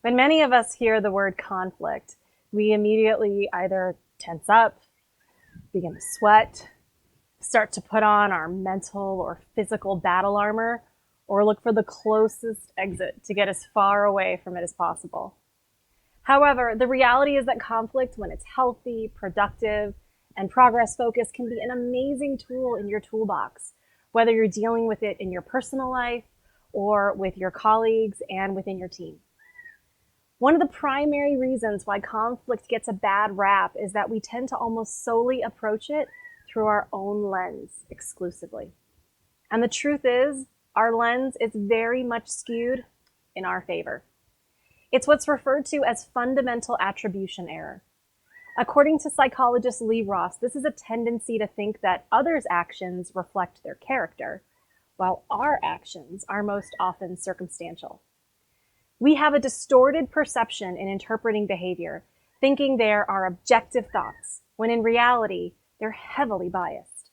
When many of us hear the word conflict, we immediately either tense up, begin to sweat, start to put on our mental or physical battle armor, or look for the closest exit to get as far away from it as possible. However, the reality is that conflict, when it's healthy, productive, and progress focused, can be an amazing tool in your toolbox, whether you're dealing with it in your personal life or with your colleagues and within your team. One of the primary reasons why conflict gets a bad rap is that we tend to almost solely approach it through our own lens exclusively. And the truth is, our lens is very much skewed in our favor. It's what's referred to as fundamental attribution error. According to psychologist Lee Ross, this is a tendency to think that others' actions reflect their character, while our actions are most often circumstantial. We have a distorted perception in interpreting behavior, thinking there are objective thoughts, when in reality, they're heavily biased.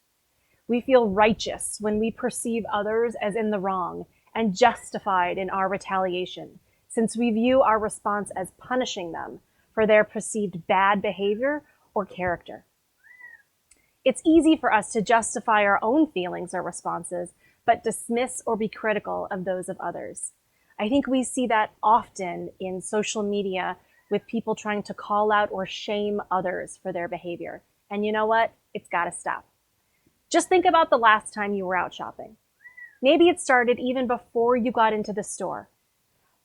We feel righteous when we perceive others as in the wrong and justified in our retaliation, since we view our response as punishing them for their perceived bad behavior or character. It's easy for us to justify our own feelings or responses, but dismiss or be critical of those of others. I think we see that often in social media with people trying to call out or shame others for their behavior. And you know what? It's gotta stop. Just think about the last time you were out shopping. Maybe it started even before you got into the store.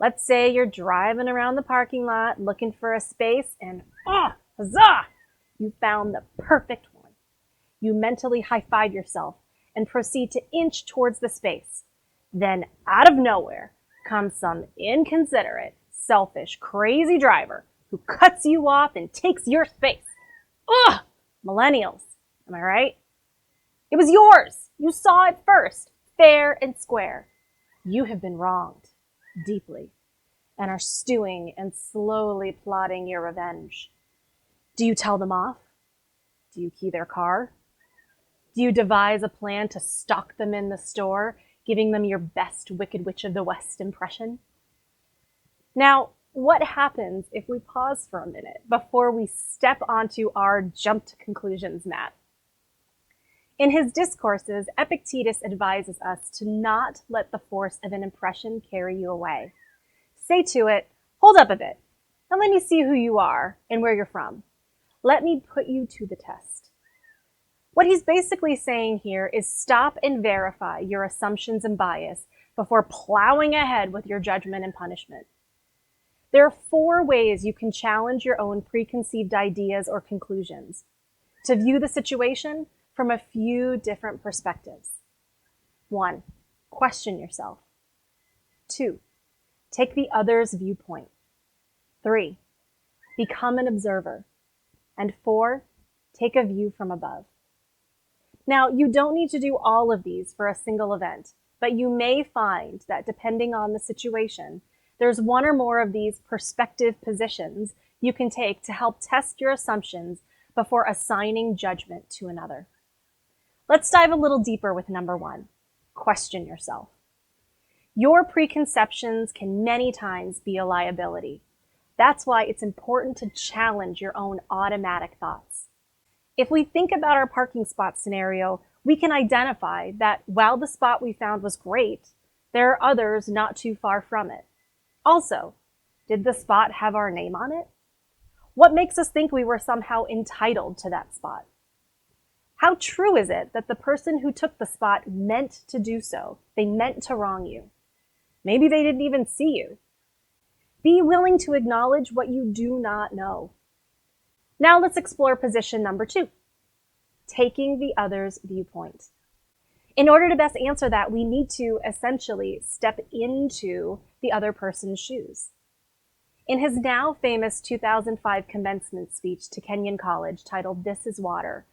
Let's say you're driving around the parking lot looking for a space and, huzzah! You found the perfect one. You mentally high-five yourself and proceed to inch towards the space. Then, out of nowhere, comes some inconsiderate, selfish, crazy driver who cuts you off and takes your space. Ugh! Millennials, am I right? It was yours. You saw it first, fair and square. You have been wronged deeply and are stewing and slowly plotting your revenge. Do you tell them off? Do you key their car? Do you devise a plan to stalk them in the store, giving them your best Wicked Witch of the West impression? Now, what happens if we pause for a minute before we step onto our jump to conclusions mat? In his discourses, Epictetus advises us to not let the force of an impression carry you away. Say to it, hold up a bit, and let me see who you are and where you're from. Let me put you to the test. What he's basically saying here is stop and verify your assumptions and bias before plowing ahead with your judgment and punishment. There are 4 ways you can challenge your own preconceived ideas or conclusions to view the situation from a few different perspectives. 1, question yourself. 2, take the other's viewpoint. 3, become an observer. And 4, take a view from above. Now, you don't need to do all of these for a single event, but you may find that depending on the situation, there's 1 or more of these perspective positions you can take to help test your assumptions before assigning judgment to another. Let's dive a little deeper with number 1. Question yourself. Your preconceptions can many times be a liability. That's why it's important to challenge your own automatic thoughts. If we think about our parking spot scenario, we can identify that while the spot we found was great, there are others not too far from it. Also, did the spot have our name on it? What makes us think we were somehow entitled to that spot? How true is it that the person who took the spot meant to do so? They meant to wrong you. Maybe they didn't even see you. Be willing to acknowledge what you do not know. Now let's explore position number 2, taking the other's viewpoint. In order to best answer that, we need to essentially step into the other person's shoes. In his now famous 2005 commencement speech to Kenyon College titled "This is Water,"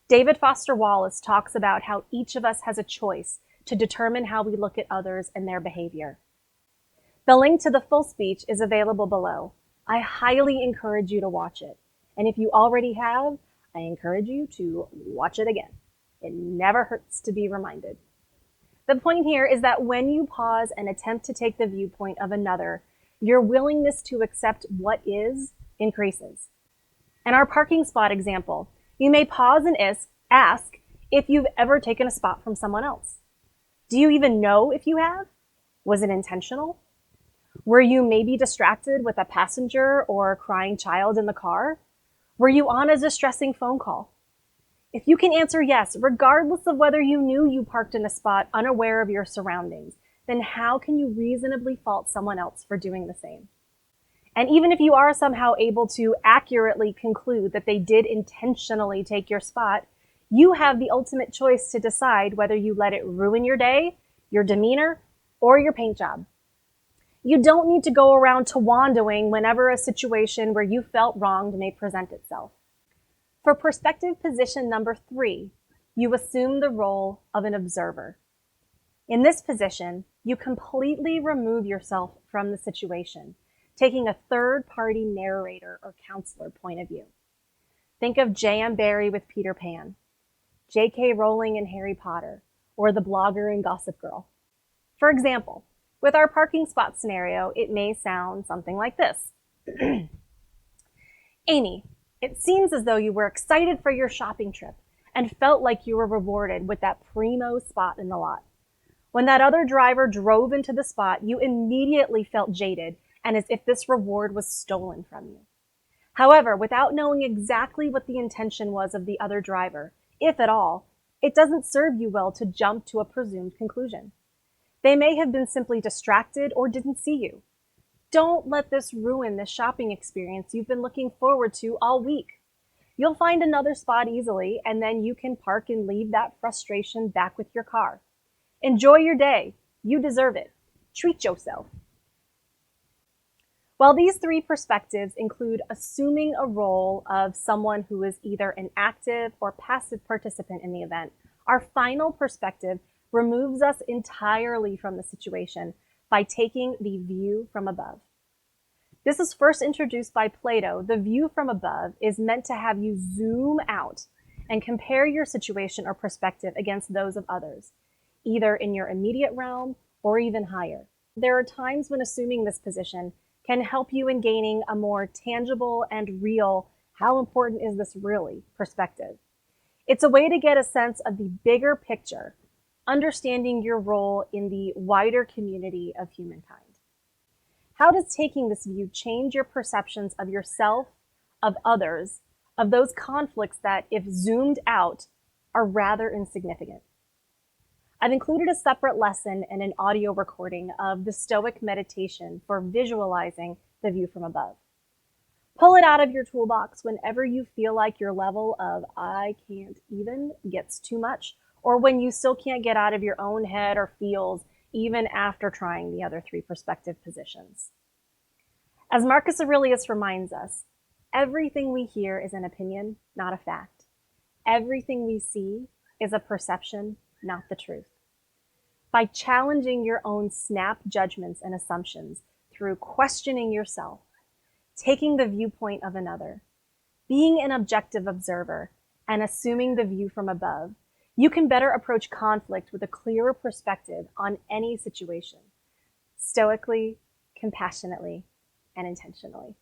David Foster Wallace talks about how each of us has a choice to determine how we look at others and their behavior. The link to the full speech is available below. I highly encourage you to watch it. And if you already have, I encourage you to watch it again. It never hurts to be reminded. The point here is that when you pause and attempt to take the viewpoint of another, Your willingness to accept what is increases. In our parking spot example, you may pause and ask if you've ever taken a spot from someone else. Do you even know if you have? Was it intentional? Were you maybe distracted with a passenger or a crying child in the car? Were you on a distressing phone call? If you can answer yes, regardless of whether you knew you parked in a spot unaware of your surroundings, then how can you reasonably fault someone else for doing the same? And even if you are somehow able to accurately conclude that they did intentionally take your spot, you have the ultimate choice to decide whether you let it ruin your day, your demeanor, or your paint job. You don't need to go around tawandoing whenever a situation where you felt wronged may present itself. For perspective position number 3, you assume the role of an observer. In this position, you completely remove yourself from the situation, taking a third-party narrator or counselor point of view. Think of J.M. Barrie with Peter Pan, J.K. Rowling in Harry Potter, or the blogger in Gossip Girl. For example, with our parking spot scenario, it may sound something like this. Amy, it seems as though you were excited for your shopping trip and felt like you were rewarded with that primo spot in the lot. When that other driver drove into the spot, you immediately felt jaded and as if this reward was stolen from you. However, without knowing exactly what the intention was of the other driver, if at all, it doesn't serve you well to jump to a presumed conclusion. They may have been simply distracted or didn't see you. Don't let this ruin the shopping experience you've been looking forward to all week. You'll find another spot easily, and then you can park and leave that frustration back with your car. Enjoy your day. You deserve it. Treat yourself. While these 3 perspectives include assuming a role of someone who is either an active or passive participant in the event, our final perspective removes us entirely from the situation by taking the view from above. This is first introduced by Plato. The view from above is meant to have you zoom out and compare your situation or perspective against those of others, either in your immediate realm or even higher. There are times when assuming this position can help you in gaining a more tangible and real, how important is this really, perspective. It's a way to get a sense of the bigger picture, understanding your role in the wider community of humankind. How does taking this view change your perceptions of yourself, of others, of those conflicts that, if zoomed out, are rather insignificant? I've included a separate lesson and an audio recording of the Stoic meditation for visualizing the view from above. Pull it out of your toolbox whenever you feel like your level of I can't even gets too much, or when you still can't get out of your own head or feels even after trying the other 3 perspective positions. As Marcus Aurelius reminds us, everything we hear is an opinion, not a fact. Everything we see is a perception, not the truth. By challenging your own snap judgments and assumptions through questioning yourself, taking the viewpoint of another, being an objective observer, and assuming the view from above, you can better approach conflict with a clearer perspective on any situation, stoically, compassionately, and intentionally.